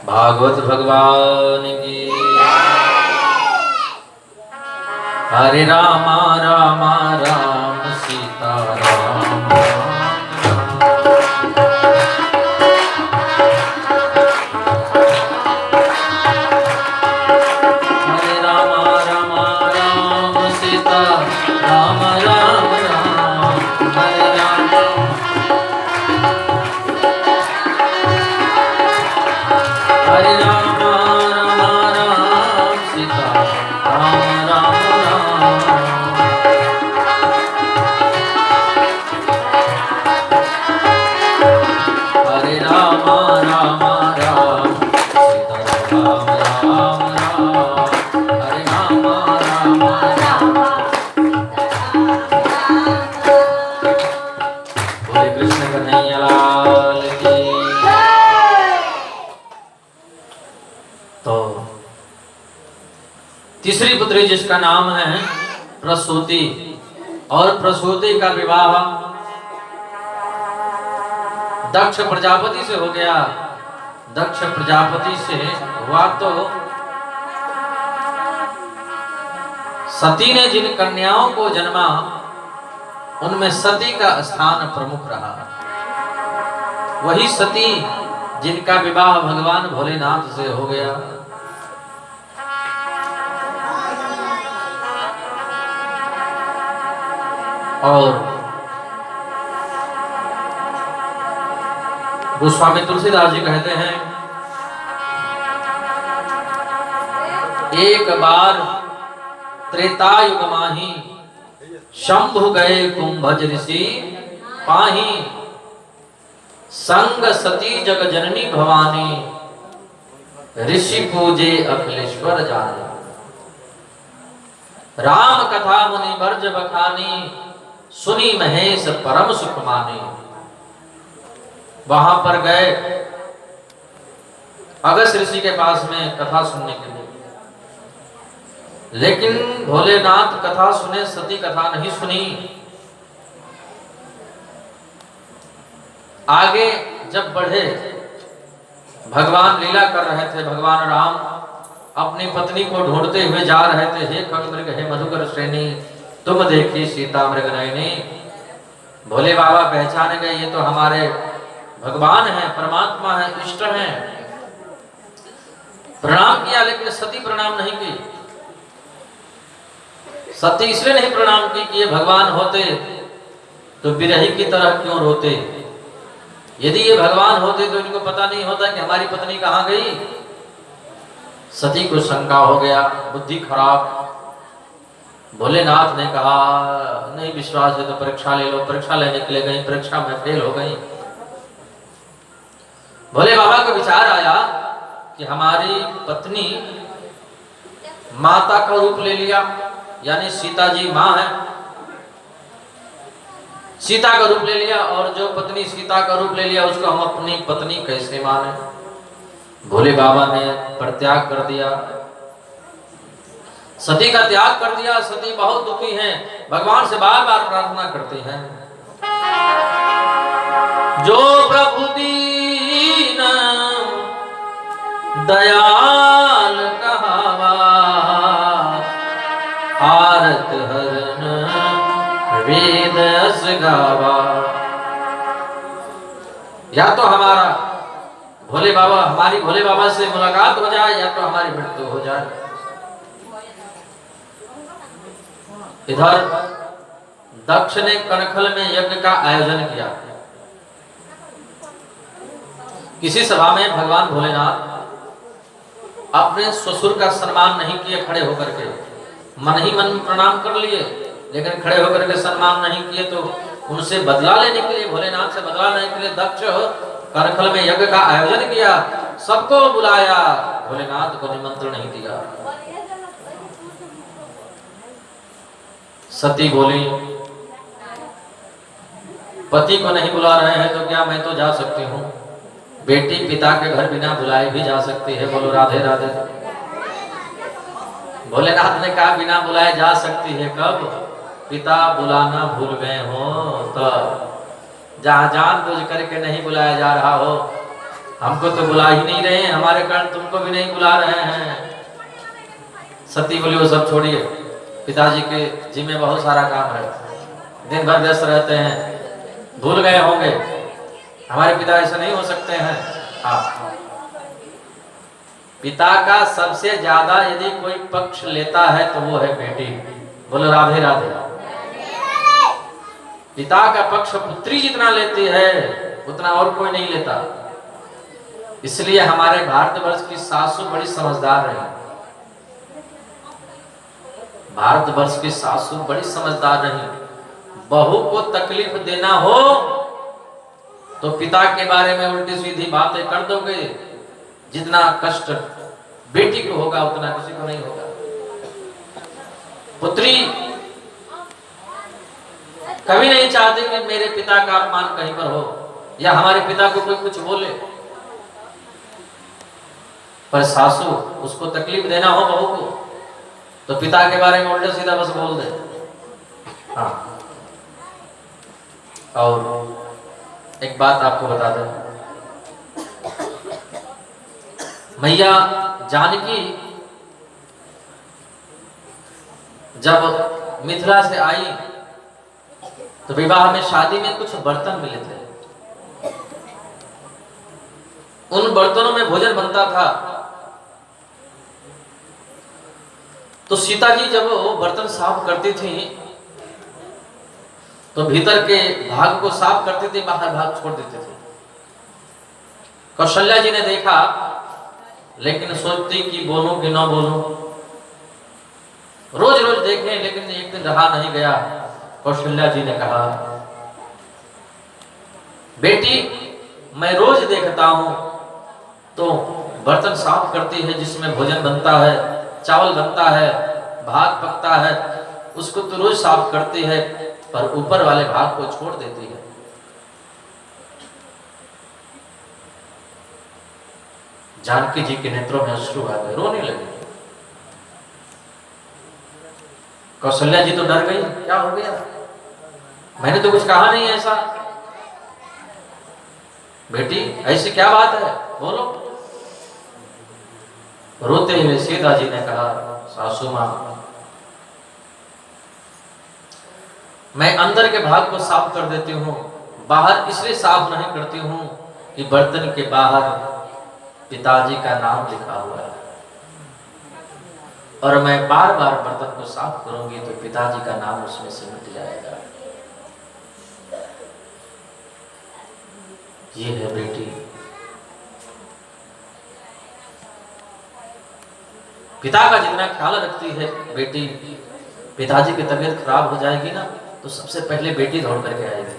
भागवत भगवान की। हरे रामा रामा राम सीता राम हरे रामा रामा राम सीता राम राम राम हरे राम हरे रामा रामा राम सीता राम राम राम हरे रामा रामा राम सीता राम राम राम हरे रामा रामा राम। बोले कृष्ण कन्हैया लाल की। तो तीसरी पुत्री जिसका नाम है प्रसूति, और प्रसूति का विवाह दक्ष प्रजापति से हो गया। दक्ष प्रजापति से हुआ तो सती ने जिन कन्याओं को जन्मा उनमें सती का स्थान प्रमुख रहा। वही सती जिनका विवाह भगवान भोलेनाथ से हो गया। और गोस्वामी तुलसीदास जी कहते हैं, एक बार त्रेता युग माही शंभु गए कुंभज ऋषि पाही संग सती जग जननी भवानी ऋषि पूजे अखिलेश्वर जाने। राम कथा मुनि बर्ज बखानी सुनी महेश परम सुख माने। वहां पर गए अगस्त ऋषि के पास में कथा सुनने के लिए, लेकिन भोलेनाथ कथा सुने, सती कथा नहीं सुनी। आगे जब बढ़े, भगवान लीला कर रहे थे। भगवान राम अपनी पत्नी को ढूंढते हुए जा रहे थे। हे खगमृग हे मधुकर श्रेणी तुम देखी सीता मृग नयनी। भोले बाबा पहचान गए, ये तो हमारे भगवान है, परमात्मा है, इष्ट है। प्रणाम किया, लेकिन सती प्रणाम नहीं की। सती इसलिए नहीं प्रणाम की कि ये भगवान होते तो विरही की तरह क्यों रोते। यदि ये भगवान होते तो इनको पता नहीं होता कि हमारी पत्नी कहां गई। सती को शंका हो गया, बुद्धि खराब। भोलेनाथ ने कहा नहीं विश्वास है तो परीक्षा ले लो। परीक्षा लेने के लिए गई, परीक्षा में फेल हो गई। भोले बाबा को विचार आया कि हमारी पत्नी माता का रूप ले लिया, यानी सीता जी मां है, सीता का रूप ले लिया, और जो पत्नी सीता का रूप ले लिया उसको हम अपनी पत्नी कैसे माने। भोले बाबा ने परित्याग कर दिया, सती का त्याग कर दिया। सती बहुत दुखी हैं, भगवान से बार बार प्रार्थना करती हैं, जो प्रभु दीन दयाल कहावा आरत हरन वेद अस गावा। या तो हमारा भोले बाबा, हमारी भोले बाबा से मुलाकात हो जाए, या तो हमारी मृत्यु हो जाए। इधर दक्ष ने कनखल में यज्ञ का आयोजन किया। किसी सभा में भगवान भोलेनाथ अपने ससुर का सम्मान नहीं किए। खड़े होकर के मन ही मन प्रणाम कर लिए, लेकिन खड़े होकर के सम्मान नहीं किए। तो उनसे बदला लेने के लिए, भोलेनाथ से बदला लेने के लिए दक्ष कनखल में यज्ञ का आयोजन किया, सबको बुलाया, भोलेनाथ को निमंत्रण नहीं दिया। सती बोली पति को नहीं बुला रहे हैं तो क्या मैं तो जा सकती हूँ। बेटी पिता के घर बिना बुलाए भी जा सकती है। बोलो राधे राधे। भोलेनाथ ने कहा बिना बुलाए जा सकती है कब? पिता बुलाना भूल गए हो तो। जहाँ जानबूझ करके नहीं बुलाया जा रहा हो हमको तो बुला ही नहीं रहे हैं, हमारे कारण तुमको भी नहीं बुला रहे हैं। सती बोली वो सब छोड़िए, पिताजी के जिम्मे बहुत सारा काम है, दिन भर व्यस्त रहते हैं, भूल गए होंगे। हमारे पिता ऐसे नहीं हो सकते हैं। हाँ, पिता का सबसे ज्यादा यदि कोई पक्ष लेता है तो वो है बेटी। बोलो राधे राधे। पिता का पक्ष पुत्री जितना लेती है उतना और कोई नहीं लेता। इसलिए हमारे भारतवर्ष की सासू बड़ी समझदार रही। भारतवर्ष की सासू बड़ी समझदार रही। बहू को तकलीफ देना हो तो पिता के बारे में उल्टी सीधी बातें कर दोगे, जितना कष्ट बेटी को होगा उतना किसी को नहीं होगा। पुत्री कभी नहीं चाहती कि मेरे पिता का अपमान कहीं पर हो या हमारे पिता को कोई कुछ बोले, पर सासू उसको तकलीफ देना हो बहू को तो पिता के बारे में उल्टा सीधा बस बोल दे। हाँ, और एक बात आपको बता दें, मैया जानकी जब मिथिला से आई तो विवाह में शादी में कुछ बर्तन मिले थे। उन बर्तनों में भोजन बनता था। तो सीता जी जब वो बर्तन साफ करती थी तो भीतर के भाग को साफ करती थी, बाहर भाग छोड़ देते थे। कौशल्या जी ने देखा, लेकिन सोचती कि बोलूं कि ना बोलूं। रोज रोज देखें, लेकिन एक दिन रहा नहीं गया। कौशल्या जी ने कहा, बेटी मैं रोज देखता हूं तो बर्तन साफ करती है, जिसमें भोजन बनता है, चावल बनता है, भात पकता है, उसको तो रोज साफ करती है, पर ऊपर वाले भाग को छोड़ देती है। जानकी जी के नेत्रों में अश्रु आ गए, रोने लगे। कौशल्या जी तो डर गई, क्या हो गया, मैंने तो कुछ कहा नहीं ऐसा। बेटी ऐसी क्या बात है, बोलो। रोते हुए सीता जी ने कहा, सासू मां मैं अंदर के भाग को साफ कर देती हूँ, बाहर इसलिए साफ नहीं करती हूँ कि बर्तन के बाहर पिताजी का नाम लिखा हुआ है, और मैं बार बार बर्तन को साफ करूंगी तो पिताजी का नाम उसमें से मिट जाएगा। ये है बेटी। पिता का जितना ख्याल रखती है बेटी, पिताजी की तबीयत खराब हो जाएगी ना तो सबसे पहले बेटी दौड़ करके आएगी।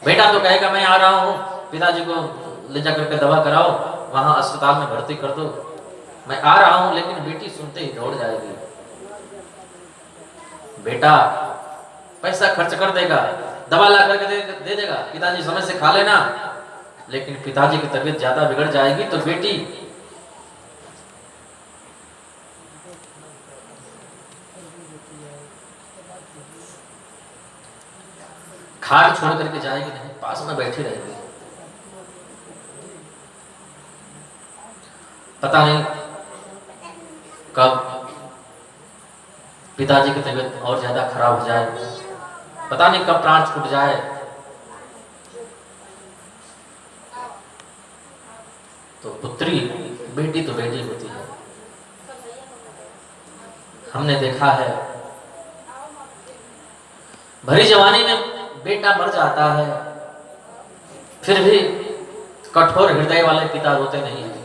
बेटा तो कहेगा मैं आ रहा हूँ, पिताजी को ले जा करके दवा कराओ, वहां अस्पताल में भर्ती कर दो, मैं आ रहा हूं। लेकिन बेटी सुनते ही दौड़ जाएगी। बेटा पैसा खर्च कर देगा, दवा ला करके दे देगा, पिताजी समय से खा लेना, लेकिन पिताजी की तबीयत ज्यादा बिगड़ जाएगी तो बेटी खाट छोड़ करके जाएगी नहीं, पास में बैठी रहेगी। पता नहीं कब पिताजी की तबीयत और ज्यादा खराब हो जाए, पता नहीं कब प्राण छूट जाए। तो पुत्री बेटी तो बेटी होती है। हमने देखा है भरी जवानी में बेटा मर जाता है, फिर भी कठोर हृदय वाले पिता रोते नहीं हैं।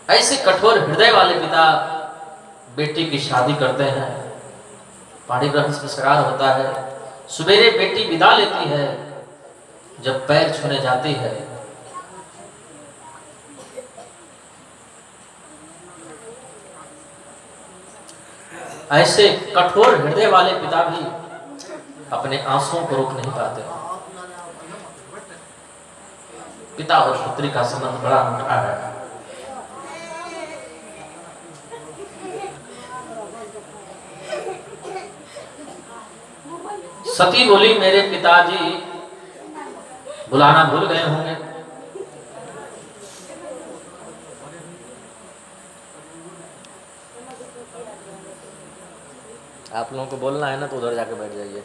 ऐसे कठोर हृदय वाले पिता बेटी की शादी करते हैं, पाणिग्रहण संस्कार होता है, सवेरे बेटी विदा लेती है, जब पैर छूने जाती है ऐसे कठोर हृदय वाले पिता भी अपने आंसुओं को रोक नहीं पाते। पिता और पुत्री का संबंध बड़ा अनूठा है। सती बोली मेरे पिताजी बुलाना भूल गए होंगे। आप लोगों को बोलना है ना तो उधर जाके बैठ जाइए।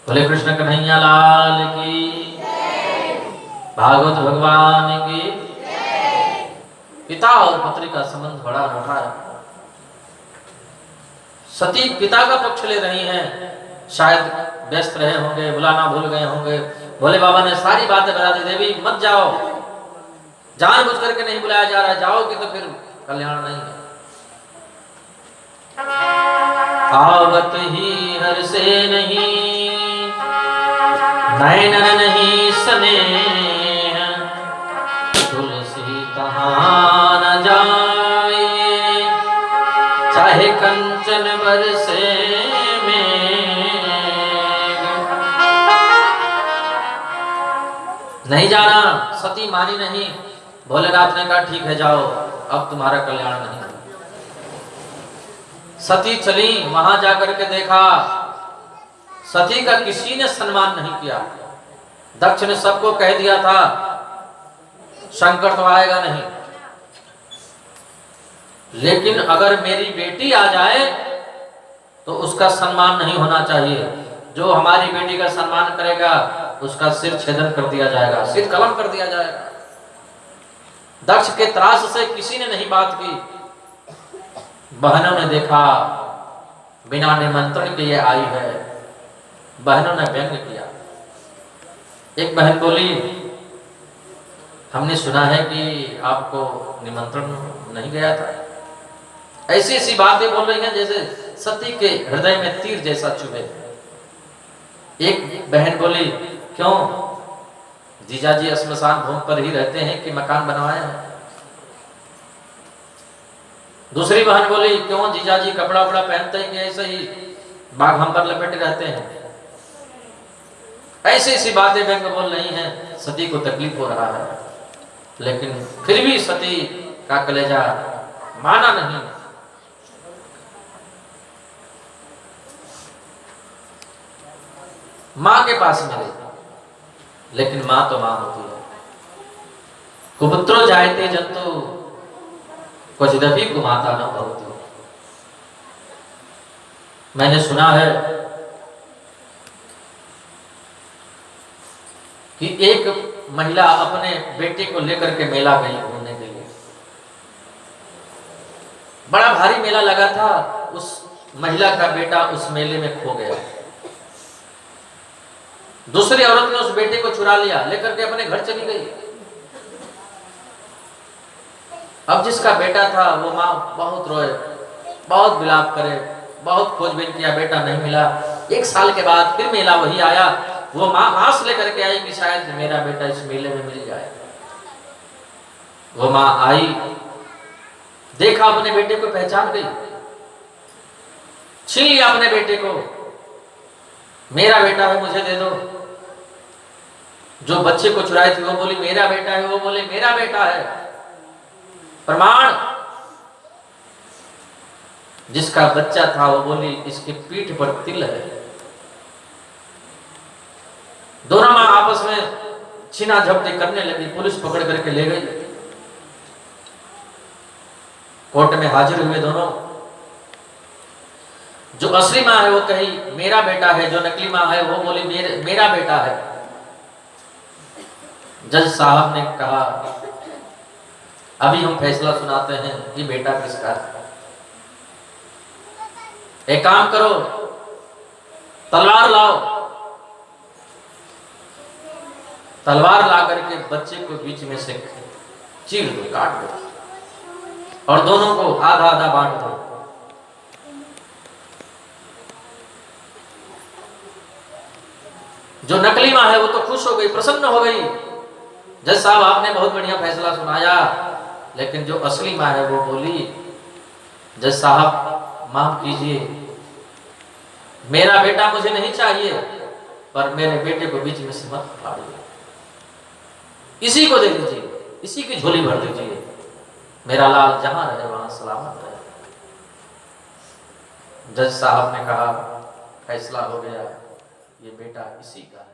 बोले कृष्ण कन्हैया लाल की, भागवत भगवान की। पिता और पुत्री का संबंध बड़ा अनोखा है। सती पिता का पक्ष ले रही हैं, शायद व्यस्त रहे होंगे, बुलाना भूल गए होंगे। भोले बाबा ने सारी बातें बता दी, देवी मत जाओ, जानबूझ करके नहीं बुलाया जा रहा, जाओगी तो फिर कल्याण नहीं है। आवत ही हर से नहीं, नैनन नहीं स्नेह, तुलसी तहाँ न जाए, चाहे कंचन बरसे में। नहीं जाना, सती मानी नहीं। भोलेनाथ ने कहा ठीक है जाओ, अब तुम्हारा कल्याण नहीं। सती चली, वहां जाकर के देखा सती का किसी ने सम्मान नहीं किया। दक्ष ने सबको कह दिया था शंकर तो आएगा नहीं, लेकिन अगर मेरी बेटी आ जाए तो उसका सम्मान नहीं होना चाहिए। जो हमारी बेटी का सम्मान करेगा उसका सिर छेदन कर दिया जाएगा, सिर कलम कर दिया जाएगा। दक्ष के त्रास से किसी ने नहीं बात की। बहनों ने देखा बिना निमंत्रण के ये आई है, बहनों ने व्यंग किया। एक बहन बोली हमने सुना है कि आपको निमंत्रण नहीं गया था। ऐसी ऐसी बातें बोल रही हैं जैसे सती के हृदय में तीर जैसा चुभे। एक बहन बोली क्यों जीजाजी श्मशान भूमि पर ही रहते हैं कि मकान बनवाए हैं। दूसरी बहन बोली क्यों जीजाजी कपड़ा वपड़ा पहनते हैं कि ऐसे ही बाघ हम पर लपेटे रहते हैं। ऐसी ऐसी बातें व्यंग बोल रही हैं। सती को तकलीफ हो रहा है, लेकिन फिर भी सती का कलेजा माना नहीं। मां के पास मिले, लेकिन मां तो मां होती है। कुपुत्रो जायते जंतु क्वचिदपि कुमाता न भवति। मैंने सुना है कि एक महिला अपने बेटे को लेकर के मेला गई घूमने के लिए। बड़ा भारी मेला लगा था, उस महिला का बेटा उस मेले में खो गया। दूसरी औरत ने उस बेटे को चुरा लिया, लेकर के अपने घर चली गई। अब जिसका बेटा था वो माँ बहुत रोए, बहुत विलाप करे, बहुत खोजबीन किया, बेटा नहीं मिला। 1 साल के बाद फिर मेला वही आया। वो माँ आस लेकर के आई कि शायद मेरा बेटा इस मेले में मिल जाए। वो माँ आई, देखा अपने बेटे को, पहचान गई, छीन लिया अपने बेटे को। मेरा बेटा है, मुझे दे दो। जो बच्चे को चुराई थी वो बोली मेरा बेटा है, वो बोले मेरा बेटा है। प्रमाण। जिसका बच्चा था वो बोली इसके पीठ पर तिल है। दोनों मां आपस में छीना झपटी करने लगी। पुलिस पकड़ करके ले गई। कोर्ट में हाजिर हुए दोनों। जो असली मां है वो कही मेरा बेटा है, जो नकली मां है वो बोली मेरा बेटा है। जज साहब ने कहा अभी हम फैसला सुनाते हैं कि बेटा किसका है। एक काम करो, तलवार लाओ। तलवार ला करके बच्चे को बीच में से चीर दो, काट दो, और दोनों को आधा आधा बांट दो। जो नकली मां है वो तो खुश हो गई, प्रसन्न हो गई। जज साहब आपने बहुत बढ़िया फैसला सुनाया। लेकिन जो असली मां है वो बोली जज साहब माफ कीजिए, मेरा बेटा मुझे नहीं चाहिए, पर मेरे बेटे को बीच में से मत फाड़िए, इसी को दे दीजिए, इसी की झोली भर दीजिए। मेरा लाल जहां रहे वहां सलामत रहे। जज साहब ने कहा फैसला हो गया, ये बेटा इसी का है।